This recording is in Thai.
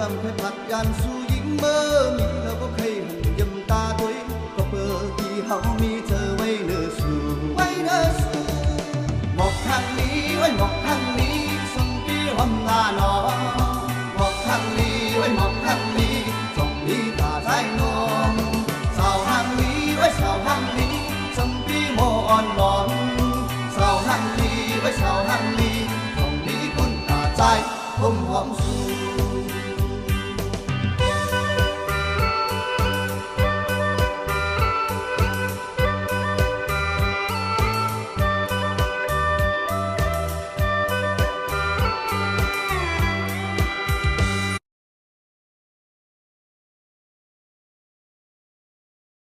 ำแค่ผักยันสู่หญิงเมื่อมีแล้วก็เคยหุ่นยำตาตัวก็เปิดที่เฮามีเธอไว้เนื้อสู่ไว้เนื้อสู่หมอกทางนี้ไว้หมอกทางนี้ส่งพี่หอมหน้าหนอหมอกทางนี้ไว้หมอกทางนี้ส่งพี่ตาใจนวลสาวทางนี้ไว้สาวทางนี้ส่งพี่โมอ่อนนอนสาวทางนี้ไว้สาวทางนี้ส่งพี่คุณตาใจผมหอมสู่